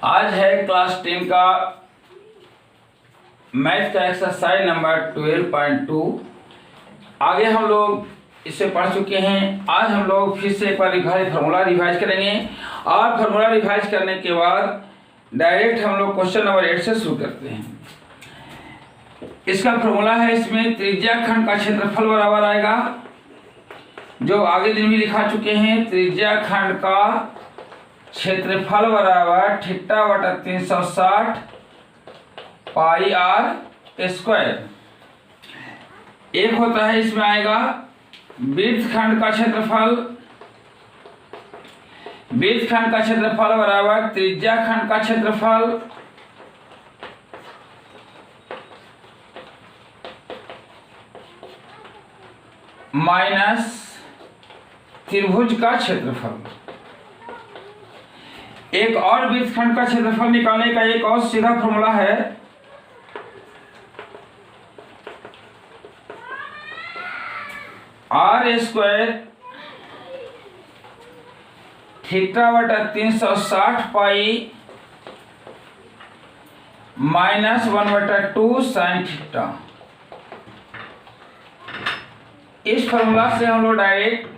आज है क्लास 10 का मैथ का एक्सरसाइज नंबर 12.2। आगे हम लोग इसे पढ़ चुके हैं। आज हम लोग फिर से एक बार फार्मूला रिवाइज करेंगे और फार्मूला रिवाइज करने के बाद डायरेक्ट हम लोग क्वेश्चन नंबर 8 से शुरू करते हैं। इसका फार्मूला है, इसमें त्रिज्या खंड का क्षेत्रफल बराबर आएगा, जो आगे दिन भी लिखा चुके हैं। त्रिज्या खंड का क्षेत्रफल बराबर थीटा बटा 360 पाई आर स्क्वायर। एक होता है, इसमें आएगा वृत्तखंड का क्षेत्रफल। वृत्तखंड का क्षेत्रफल बराबर त्रिज्या खंड का क्षेत्रफल माइनस त्रिभुज का क्षेत्रफल। एक और वृत्तखंड का क्षेत्रफल निकालने का एक और सीधा फॉर्मूला है, आर स्क्वायर थीटा बटा 360 पाई माइनस 1/2 साइन थीटा। इस फॉर्मूला से हम लोग डायरेक्ट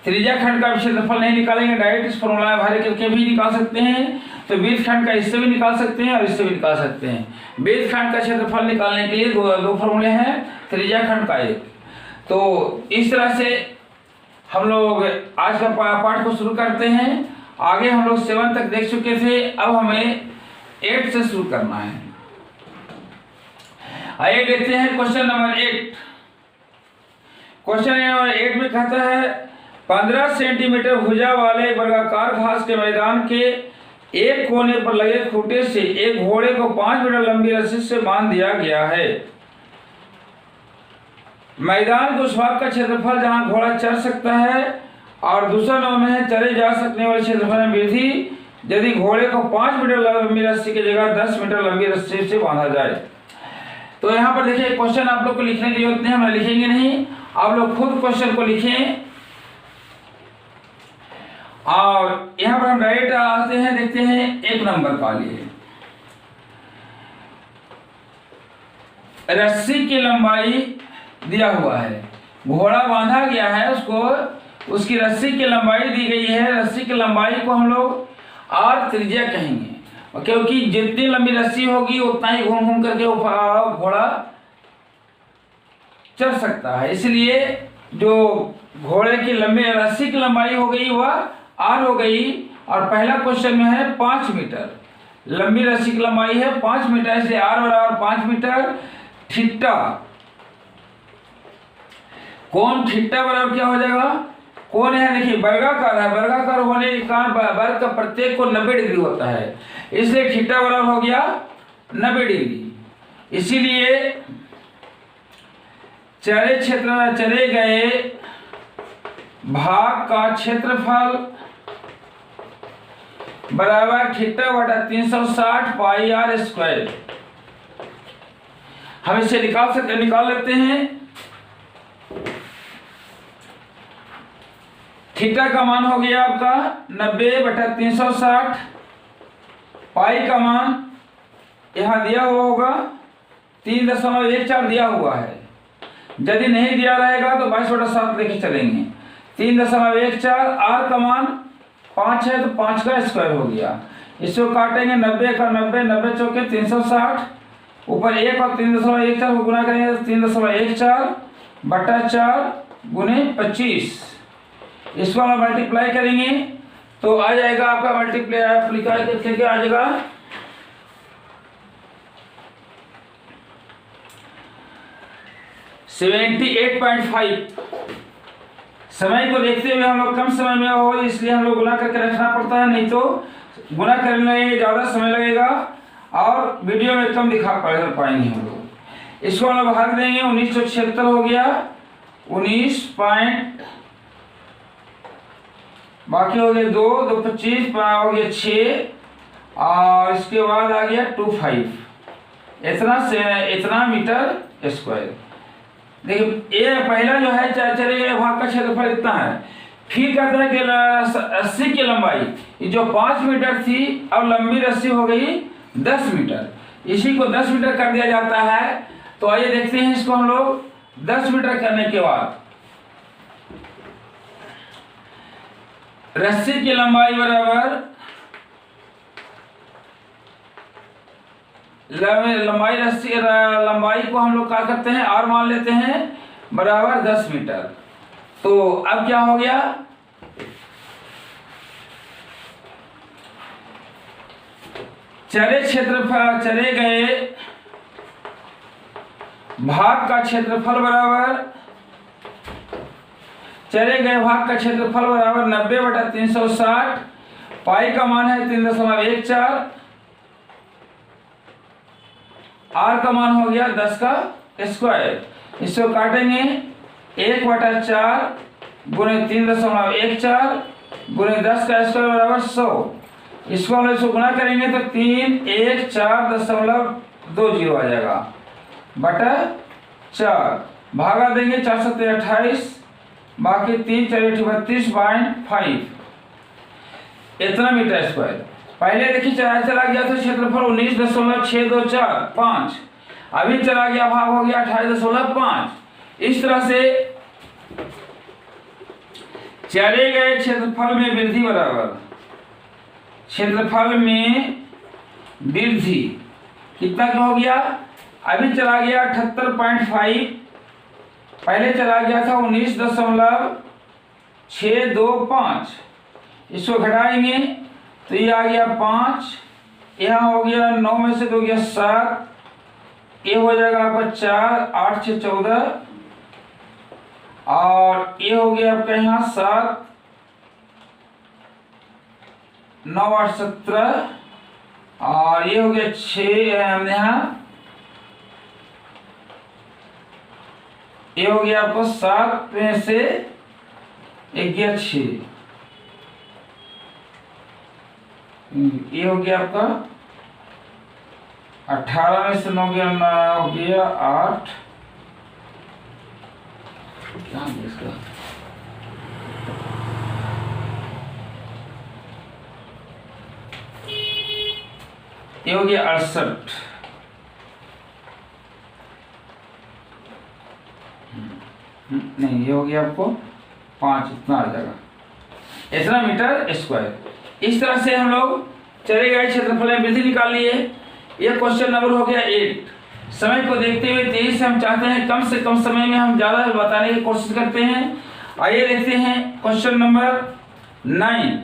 त्रिज्या खंड का क्षेत्रफल नहीं निकालेंगे, डायरेक्ट इस फॉर्मूला में भरे करके भी निकाल सकते हैं। तो वृत्तखंड का इससे भी निकाल सकते हैं और इससे भी निकाल सकते हैं। वृत्तखंड का क्षेत्रफल निकालने के लिए दो फॉर्मूले हैं, त्रिज्या खंड का एक। तो इस तरह से हम लोग आज का पाठ को शुरू करते हैं। आगे हम लोग 7 तक देख चुके थे, अब हमें 8 से शुरू करना है। आइए देखते हैं क्वेश्चन नंबर 8। क्वेश्चन नंबर 8 में कहता है 15 सेंटीमीटर भुजा वाले वर्गाकार घास के मैदान के एक कोने पर लगे खूंटे से एक घोड़े को 5 मीटर लंबी रस्सी से बांध दिया गया है। मैदान के उस भाग का क्षेत्रफल जहां घोड़ा चढ़ सकता है और दूसरा नाम है चले जा सकने वाले क्षेत्रफल में वृद्धि यदि घोड़े को 5 मीटर लंबी रस्सी की जगह 10 मीटर लंबी रस्सी से बांधा जाए। तो यहाँ पर देखिए, क्वेश्चन आप लोग को लिखने की जरूरत नहीं, हम लिखेंगे नहीं, आप लोग खुद क्वेश्चन को लिखें। और यहाँ पर हम डायरेक्ट आते हैं, देखते हैं 1 नंबर का लिए। रस्सी की लंबाई दिया हुआ है, घोड़ा बांधा गया है, उसको उसकी रस्सी की लंबाई दी गई है। रस्सी की लंबाई को हम लोग आर त्रिज्या कहेंगे, क्योंकि जितनी लंबी रस्सी होगी उतना ही घूम घूम करके घोड़ा चढ़ सकता है। इसलिए जो घोड़े की लंबी रस्सी की लंबाई हो गई वह आर हो गई। और पहला क्वेश्चन में है 5 मीटर लंबी रस्सी की लंबाई है 5 मीटर, इसलिए आर बराबर 5 मीटर। थीटा, कोण थीटा बराबर क्या हो जाएगा? कोण है, देखिए वर्गाकार है, वर्गाकार होने के कारण वर्ग का प्रत्येक को 90 डिग्री होता है, इसलिए थीटा बराबर हो गया 90 डिग्री। इसीलिए चले गए भाग का क्षेत्रफल बराबर थीटा बटा 360 पाई आर स्क्वायर। हम इसे निकाल लेते हैं। थीटा का मान हो गया आपका 90 बटा 360, पाई का मान यहां दिया हुआ होगा 3.14 दिया हुआ है। यदि नहीं दिया रहेगा तो 22/7 लेके चलेंगे। 3.14, आर का मान 5 है तो 5 का स्क्वायर हो गया। इसको काटेंगे 90 का 90, 90 चौके 360, ऊपर 1 और 3.14 को गुना करेंगे तो 3.14 बटा 4 गुने 25। इसको हम मल्टीप्लाई करेंगे तो आ जाएगा आपका मल्टीप्लाई करके आ जाएगा 78.5। समय को देखते हुए हम लोग कम समय में हो, इसलिए हम लोग गुना करके रखना पड़ता है, नहीं तो गुना करने में ज़्यादा समय लगेगा और वीडियो में कम दिखा पाएंगे हम लोग। इसको हम लोग भाग देंगे, 1976 हो गया 19 पॉइंट, बाकी हो गए 2, 2 25 हो गया 6 और इसके बाद आ गया 25। इतना मीटर स्क्वायर। देखिए ये पहला जो है चले गए भाग का क्षेत्रफल इतना है, फिर कहता है कि रस्सी की लंबाई, ये जो 5 मीटर थी अब लंबी रस्सी हो गई 10 मीटर, इसी को 10 मीटर कर दिया जाता है। तो आइए देखते हैं इसको हम लोग 10 मीटर करने के बाद रस्सी की लंबाई बराबर लंबाई को हम लोग क्या करते हैं, आर मान लेते हैं बराबर 10 मीटर। तो अब क्या हो गया, चले गए भाग का क्षेत्रफल बराबर 90/360, पाई का मान है 3.14, आर का मान हो गया 10 का स्क्वायर। इसको काटेंगे 1/4 गुणे 3.14 गुणे 10 का स्क्वायर बराबर 100। इसको हम इसको गुणा करेंगे तो 314.20 आ जाएगा बटा 4, भागा देंगे 4 7 28, बाकी 3 4 32.5 इतना मीटर स्क्वायर। पहले देखिए चला गया था क्षेत्रफल 19.624, अभी चला गया भाग हो गया 28.5। इस तरह से चले गए क्षेत्रफल में वृद्धि बराबर क्षेत्रफल में वृद्धि कितना का हो गया, अभी चला गया 78.5, पहले चला गया था 19.625। इसको घटाएंगे तो ये आ गया 5, यहाँ हो गया 9 में से 2 गया 7, ये हो जाएगा आपका 4, 8 6 14, और ये हो गया आपका यहाँ 7, 9 8 17, और ये हो गया 6 यहाँ, ये हो गया आपको 7 में से 1 गया 6, ये हो गया आपका 18 में से 9 गया 9 हो गया 8, क्या है इसका, ये हो गया 68, नहीं ये हो गया आपको 5, इतना आ जाएगा, इतना मीटर स्क्वायर। इस तरह से हम लोग चले गए क्षेत्रफल में वृद्धि निकाल लिए। ये क्वेश्चन नंबर हो गया 8। समय को देखते हुए तेजी से हम चाहते हैं कम से कम समय में हम ज्यादा बताने की कोशिश करते हैं। आइए देखते हैं क्वेश्चन नंबर 9।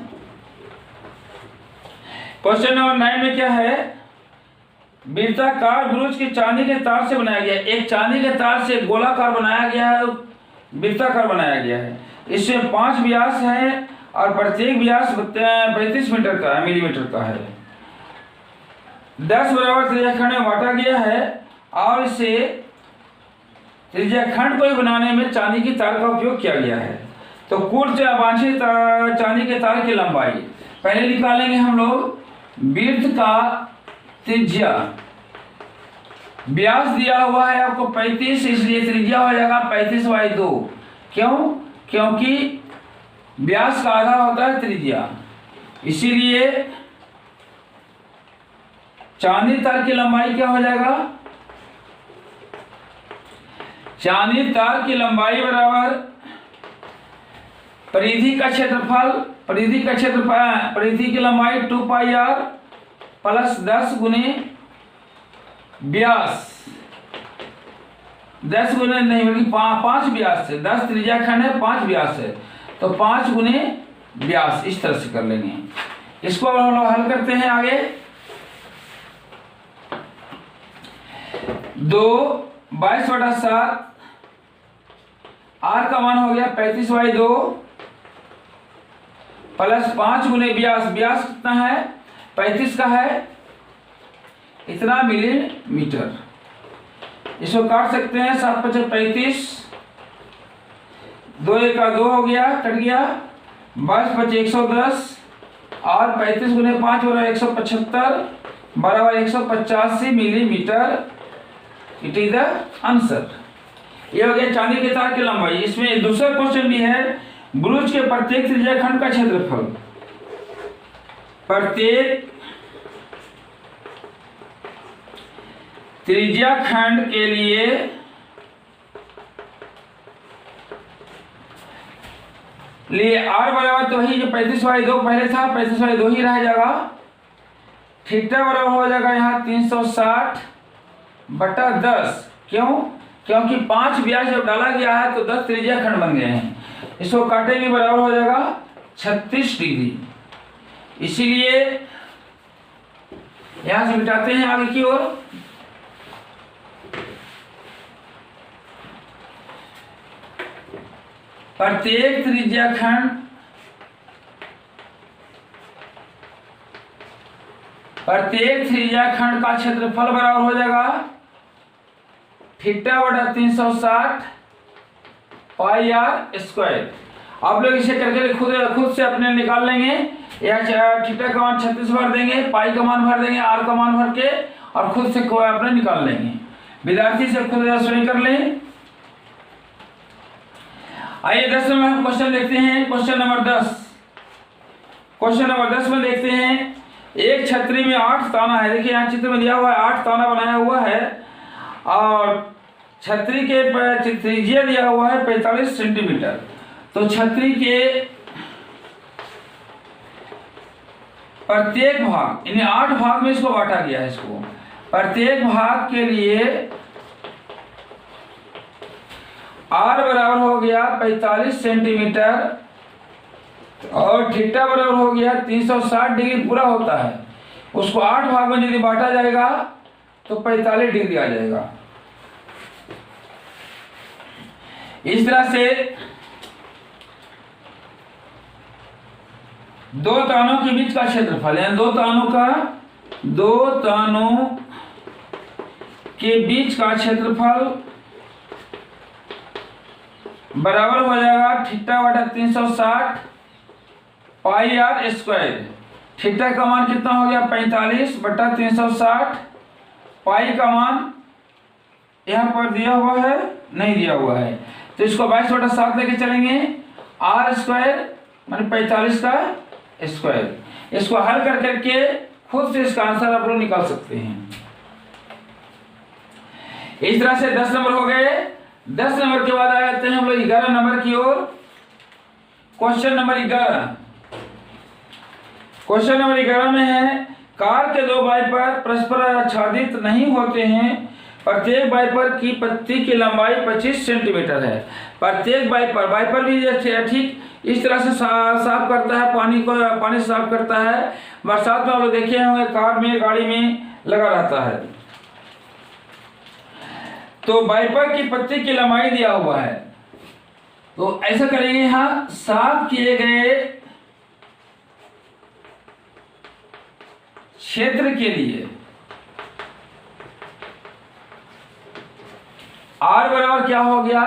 क्वेश्चन नंबर 9 में क्या है, वृत्ताकार ब्रुज की चांदी के तार से बनाया गया, एक चांदी के तार से गोलाकार बनाया गया है, वृत्ताकार बनाया गया है। इसमें 5 व्यास है और प्रत्येक व्यास 35 मीटर का है, मिलीमीटर का है। 10 बराबर त्रिज्याखंड में बांटा गया है और इसे त्रिज्याखंड को बनाने में चांदी की तार का उपयोग किया गया है। तो कुल वांछित चांदी के तार की लंबाई पहले निकालेंगे हम लोग। वृत्त का त्रिज्या, व्यास दिया हुआ है आपको 35, इसलिए त्रिज्या हो जाएगा 35/2। क्यों? क्योंकि व्यास का आधा होता है त्रिज्या, इसीलिए चांदी तार की लंबाई क्या हो जाएगा, चांदी तार की लंबाई बराबर परिधि का क्षेत्रफल, परिधि की लंबाई 2πr प्लस 10 गुने व्यास, 10 गुने नहीं बल्कि 5 व्यास है, 10 त्रिज्याखंड है, 5 व्यास है, तो 5 गुने व्यास। इस तरह से कर लेंगे। इसको हम लोग हल करते हैं आगे। 2 22/7, आर का मान हो गया 35/2 प्लस 5 गुने व्यास, व्यास कितना है 35 का है, इतना मिलीमीटर। इसको काट सकते हैं, 7 5 35, 2 1 का 2 हो गया, कट गया, 22 5 110 और 35 गुने 5 हो रहा है 175 बराबर 185 millimetre. It is the answer. ये हो गया चांदी के तार की लंबाई। इसमें दूसरा क्वेश्चन भी है, बुरुज के प्रत्येक त्रिज्या खंड का क्षेत्रफल, प्रत्येक त्रिज्या खंड के लिए R बराबर तो वही जो 35/2 पहले था 35/2 ही रह जाएगा। थीटा बराबर हो जाएगा यहाँ 360/10। क्यों? क्योंकि 5 व्यास जब डाला गया है तो 10 त्रिज्या खंड बन गए हैं। इसको काटेंगे बराबर हो जाएगा 36 डिग्री। इसीलिए यहां से मिटाते हैं आगे की ओर। प्रत्येक त्रिज्या खंड का क्षेत्रफल बराबर हो जाएगा θ/360 πr²। आप लोग इसे करके खुद से अपने निकाल लेंगे। यह थीटा का मान 36 भर देंगे, पाई का मान भर देंगे, आर का मान भर के और खुद से अपने निकाल लेंगे। विद्यार्थी से खुद स्वयं कर लें। आइए 10 नंबर हम क्वेश्चन देखते हैं। क्वेश्चन नंबर 10 में देखते हैं एक छतरी में 8 ताना है। देखिए यहाँ चित्र में दिया हुआ है 8 ताना बनाया हुआ है और छतरी के त्रिज्या दिया हुआ है 45 सेंटीमीटर। तो छतरी के प्रत्येक भाग, इन्हें 8 भाग में इसको बांटा गया है। इसको प्रत्येक भाग के लिए R बराबर हो गया 45 सेंटीमीटर और थीटा बराबर हो गया 360 डिग्री पूरा होता है। उसको 8 भाग में यदि बांटा जाएगा तो 45 डिग्री आ जाएगा। इस तरह से दो तानों के बीच का क्षेत्रफल है, दो तानों के बीच का क्षेत्रफल बराबर हो जाएगा θ/360 πr²। थीटा का मान कितना हो गया 45/360। पाई का मान यहाँ पर दिया हुआ है, नहीं दिया हुआ है, तो इसको 22/7 लेके चलेंगे। r² माने 45 का स्क्वायर। इसको हल कर करके खुद से इसका आंसर आप लोग निकाल सकते हैं। इस तरह से 10 नंबर हो गए। 10 नंबर के बाद आ जाते हैं हम लोग 11 नंबर की ओर। Question number 11। क्वेश्चन नंबर 11 में है कार के दो वाइपर परस्पर आच्छादित नहीं होते हैं। प्रत्येक वाइपर की पत्ती की लंबाई 25 सेंटीमीटर है। प्रत्येक वाइपर भी ठीक इस तरह से साफ करता है, पानी साफ करता है। बरसात में आप लोग देखे होंगे कार में, गाड़ी में लगा रहता है। तो वाइपर की पत्ती की लंबाई दिया हुआ है, तो ऐसा करेंगे यहाँ साफ किए गए क्षेत्र के लिए R बराबर क्या हो गया,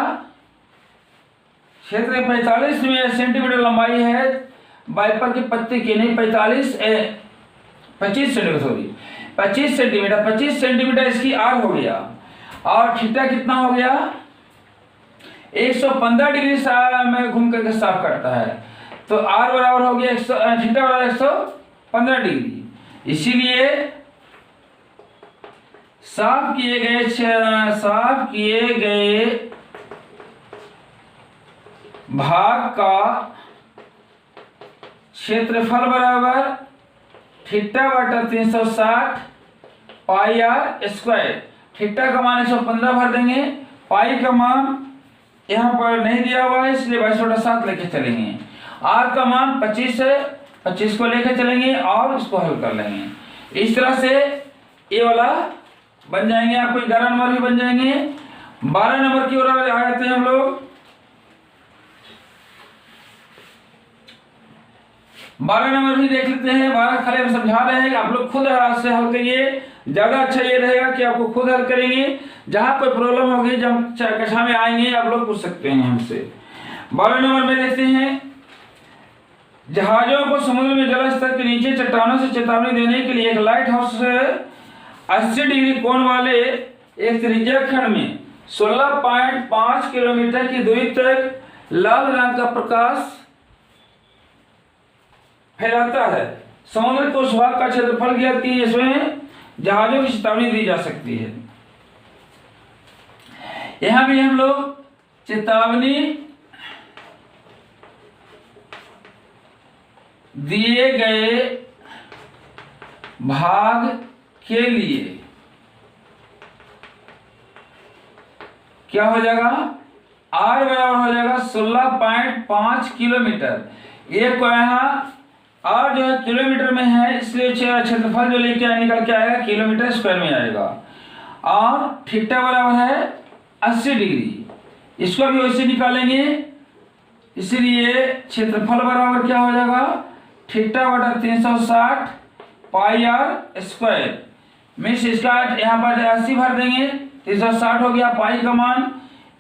क्षेत्र 45 सेंटीमीटर लंबाई है वाइपर की पत्ती की, नहीं 25 सेंटीमीटर, सॉरी 25 सेंटीमीटर, 25 सेंटीमीटर इसकी R हो गया। और थीटा कितना हो गया 115 डिग्री में घूम करके साफ करता है। तो R बराबर हो गया थीटा बराबर 115 डिग्री। इसीलिए साफ किए गए भाग का क्षेत्रफल बराबर θ/360 πr²। थीटा का मान 115 भर देंगे, पाई का मान यहाँ पर नहीं दिया हुआ है इसलिए 22/7 लेके चलेंगे। R का मान 25 है, 25 को लेकर चलेंगे और इसको हल कर लेंगे। इस तरह से ये वाला बन जाएंगे, आपको 11 नंबर भी बन जाएंगे। 12 नंबर की ओर आ जाते हैं हम लोग। 12 नंबर भी देख लेते हैं। 12 खाली हम समझा रहे हैं, आप लोग खुद से हल करिए। ज्यादा अच्छा ये रहेगा कि आपको खुद हल करेंगे। जहां कोई प्रॉब्लम होगी जब कक्षा में आएंगे आप लोग पूछ सकते हैं हमसे। 12 नंबर में देखते हैं जहाजों को समुद्र में जल स्तर के नीचे चट्टानों से चेतावनी देने के लिए एक लाइट हाउस 80 डिग्री कोण वाले एक त्रिज्या खंड में 16.5 किलोमीटर की दूरी तक लाल रंग का प्रकाश फैलाता है। समुद्र के उस भाग का क्षेत्रफल ज्ञात कीजिए इसमें जहाजों की चेतावनी दी जा सकती है। यहां भी हम लोग चेतावनी दिए गए भाग के लिए क्या हो जाएगा, आर बराबर हो जाएगा 16.5 किलोमीटर। ये को यहाँ आर जो है किलोमीटर में है, इसलिए क्षेत्रफल जो लेके निकल के आएगा किलोमीटर स्क्वायर में आएगा। और थीटा बराबर है 80 डिग्री, इसको भी वैसे निकालेंगे, इसलिए क्षेत्रफल बराबर क्या हो जाएगा, थीटा बटा 360 पाई आर स्क्वायर। मीन्स इसका यहाँ पर 80 भर देंगे, 360 हो गया, पाई का मान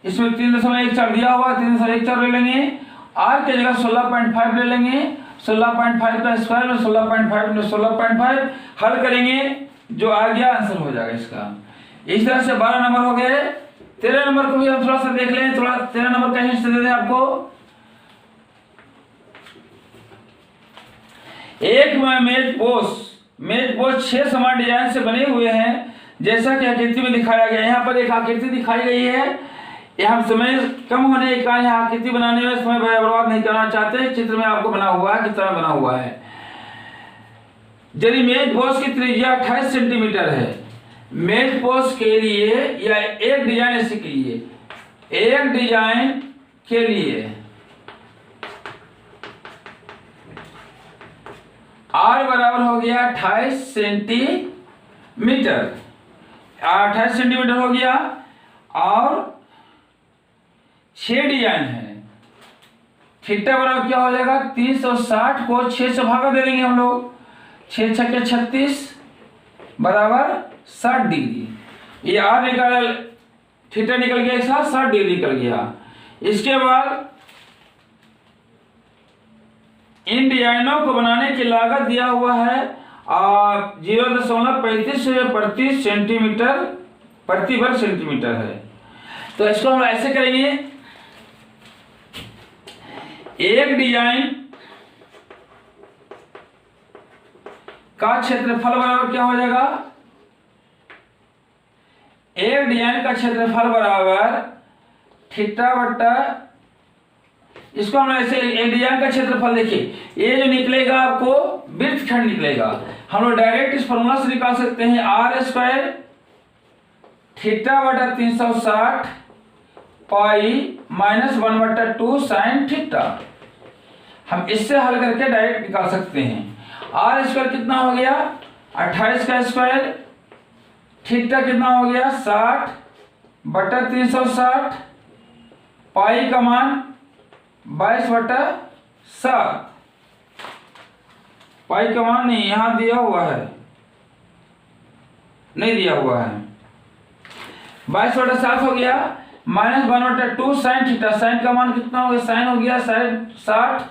इसमें 3.14 दिया हुआ, 3.14 ले लेंगे, आर की जगह 16.5 ले लेंगे, 16.5 का स्क्वायर और 16.5 हल करेंगे, जो आ गया आंसर हो जाएगा इसका। इस तरह से 12 नंबर हो गए। 13 नंबर को भी हम थोड़ा सा देख लें, थोड़ा 13 नंबर का हिंट दे दें आपको। एक मेज पोस्ट 6 समान डिजाइन से बने हुए हैं, जैसा कि आकृति में दिखाया गया। यहाँ पर एक आकृति दिखाई गई है। यहाँ समय कम होने के कारण आकृति बनाने में समय बर्बाद नहीं करना चाहते, चित्र में आपको बना हुआ है, किस तरह बना हुआ है। यदि मेज पोस्ट की त्रिज्या 28 सेंटीमीटर है, मेज पोस्ट के लिए या एक डिजाइन ऐसे के लिए, एक डिजाइन के लिए आर बराबर हो गया 28 सेंटीमीटर, 28 सेंटीमीटर हो गया। और 6 डिजाइन है, थीटा बराबर क्या हो जाएगा, 360 को 6 से भागा दे देंगे हम लोग, 6 छक्के 36 बराबर 60 डिग्री। ये आर निकल, थीटा निकल गया, एक साथ 60 डिग्री निकल गया। इसके बाद इन डिजाइनों को बनाने की लागत दिया हुआ है 0.35 प्रति सेंटीमीटर प्रति वर्ग सेंटीमीटर है। तो इसको हम ऐसे करेंगे, एक डिजाइन का क्षेत्रफल बराबर क्या हो जाएगा, एक डिजाइन का क्षेत्रफल बराबर थीटा बटा, इसको हम ऐसे एक डिजाइन का क्षेत्रफल देखिए, ये जो निकलेगा आपको वृत्तखंड निकलेगा। हम लोग डायरेक्ट इस फॉर्मूला से निकाल सकते हैं, आर स्क्वायर थीटा बटा 360 पाई माइनस 1/2 साइन थीटा। हम इससे हल करके डायरेक्ट निकाल सकते हैं। आर स्क्वायर कितना हो गया, 28 का स्क्वायर, थीटा कितना हो गया 60 बटा 360, पाई का मान 22/7, पाई का मान नहीं यहां दिया हुआ है, नहीं दिया हुआ है, 22/7 हो गया, माइनस 1/2 साइन थीटा। साइन का मान कितना हो गया, साइन हो गया 60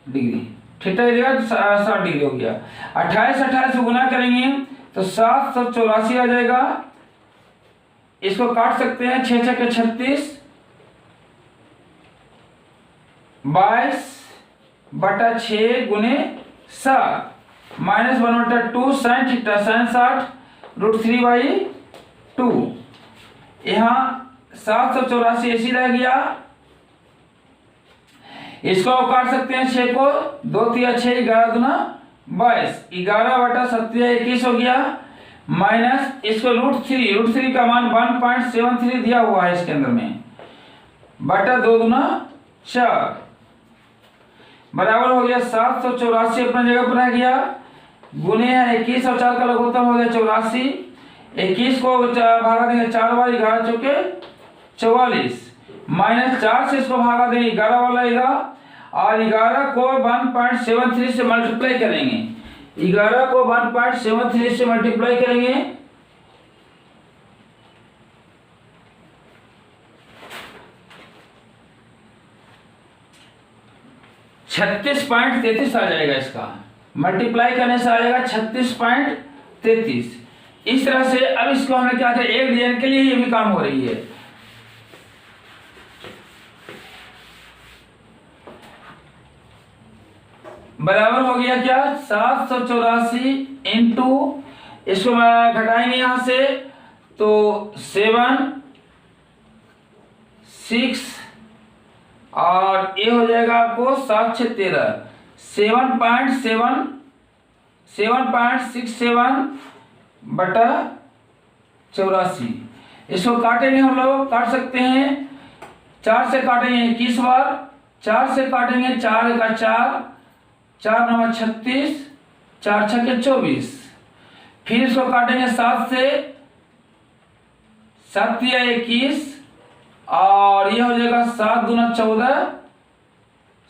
डिग्री, थीटा की जगह 60 डिग्री हो गया। 28 को गुना करेंगे तो 784 आ जाएगा। इसको काट सकते हैं, 6 छक्के 36, 22/6 गुने 7 माइनस 1/2 साइन थीटा, साइन 60 √3/2। यहाँ 784 ऐसी रह गया। इसको काट सकते हैं, 6 को 2 3 6 11 दूना 22, 11/7 21 हो गया, माइनस इसको √3 का मान 1.73 दिया हुआ है इसके अंदर में, बटा 2 दूना 4 बराबर हो गया 784 अपने जगह पर रह गया, गुने है 21 और 4 का लघुत्तम हो गया 84, 21 को भागा देंगे 4 बार, 11 चौके 44, माइनस 4 से इसको भागा देंगे 11 वाला आएगा, और 11 को 1.73 से मल्टीप्लाई करेंगे, 11 को 1.73 से मल्टीप्लाई करेंगे, $36.33 आ जाएगा। इसका मल्टीप्लाई करने से आ जाएगा 36.33। इस तरह से अब इसको हमने क्या किया, एक डिजाइन के लिए ये भी काम हो रही है। बराबर हो गया क्या 784 इंटू, इसको घटाएंगे यहाँ से तो 7 6 और ये हो जाएगा आपको 7 6 13 7.67 बटा 84। इसको काटेंगे हम लोग, काट सकते हैं 4 से काटेंगे 21 बार, 4 से काटेंगे 4 का 4, 4 9 36, 4 6 24। फिर इसको काटेंगे 7 से, 7 3 21 और यह हो जाएगा 7 दूना 14,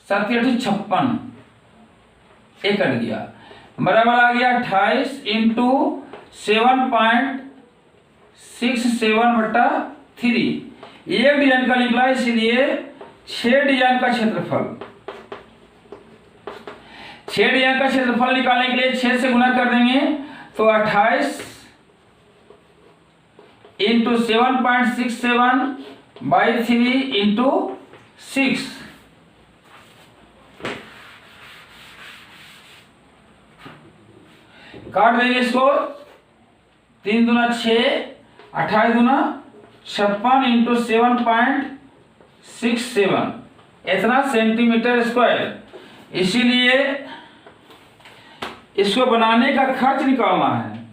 7 3 56, एक कट गया, बराबर आ गया 28 इंटू 7.67 बटा 3। एक डिजाइन का निकला, इसीलिए 6 डिजाइन का क्षेत्रफल, 6 डिजाइन का क्षेत्रफल निकालने के लिए 6 से गुना कर देंगे तो 28 इंटू 7.67 बाई 3 इंटू 6, काट देंगे इसको, 3 दूना 6, 28 दूना 56 इंटू 7.67, इतना सेंटीमीटर स्क्वायर। इसीलिए इसको बनाने का खर्च निकालना है,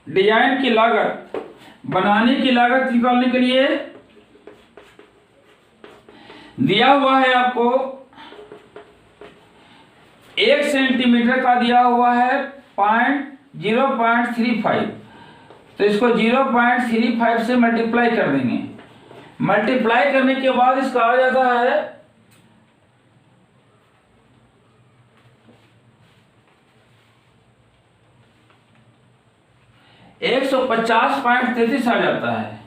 डिजाइन की लागत, बनाने की लागत निकालने के लिए दिया हुआ है आपको 1 सेंटीमीटर का दिया हुआ है 0.35, तो इसको 0.35 से मल्टीप्लाई कर देंगे। मल्टीप्लाई करने के बाद इसका आ जाता है 150.33 आ जाता है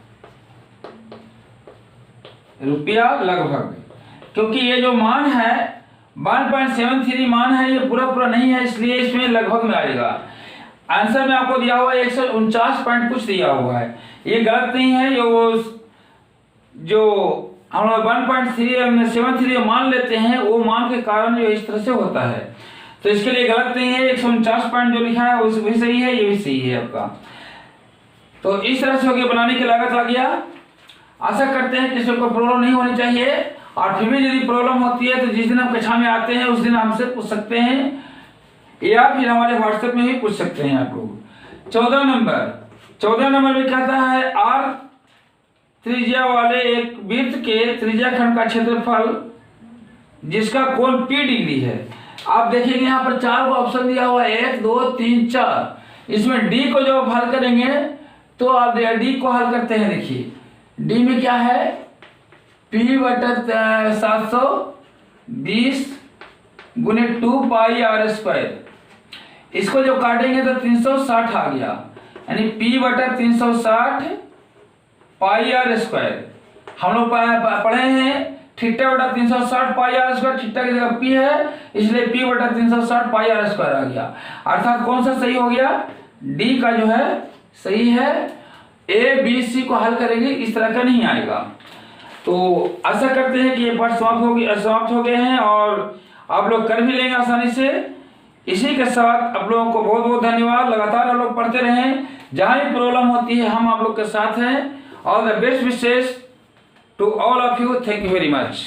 रुपया लगभग, क्योंकि ये जो मान है 1.73 मान है, ये पूरा पूरा नहीं है, इसलिए इसमें लगभग में आएगा। आंसर में आपको दिया हुआ है 149 पॉइंट कुछ दिया हुआ है, ये गलत नहीं है। जो हम लोग 1.73 मान लेते हैं, वो मान के कारण जो इस तरह से होता है, तो इसके लिए गलत नहीं है। 149 पॉइंट जो लिखा है वो भी सही है, ये भी सही है आपका। तो इस तरह से होकर बनाने की लागत आ गया। आशा करते हैं कि इसमें कोई प्रॉब्लम नहीं होनी चाहिए, और फिर भी यदि प्रॉब्लम होती है तो जिस दिन हम कक्षा में आते हैं उस दिन हमसे पूछ सकते हैं, या फिर हमारे व्हाट्सएप में भी पूछ सकते हैं आप लोग। 14 नंबर में कहता है आर त्रिज्या वाले एक वृत्त के त्रिज्या खंड का क्षेत्रफल जिसका कोण P डिग्री है। आप देखेंगे यहाँ पर 4 ऑप्शन दिया हुआ है, 1 2 3 4। इसमें D को जब हल करेंगे तो आप D को हल करते हैं, देखिए D में क्या है P बटा 720 गुने 2 पाई आर स्क्वायर। इसको जो काटेंगे तो 360 आ गया, यानी P बटा 360 पाई आर स्क्वायर। हम लोग पढ़े हैं थीटा बटा 360 पाई आर स्क्वायर, थीटा की जगह P है, इसलिए P बटा 360 पाई आर स्क्वायर आ गया। अर्थात कौन सा सही हो गया, D का जो है सही है। A B C को हल करेंगे इस तरह का नहीं आएगा। तो आशा करते हैं कि ये पाठ समाप्त हो गए हैं और आप लोग कर भी लेंगे आसानी से। इसी के साथ आप लोगों को बहुत बहुत धन्यवाद। लगातार आप लोग पढ़ते रहें, जहाँ भी प्रॉब्लम होती है हम आप लोग के साथ हैं। All the best wishes to all of you, thank you very much.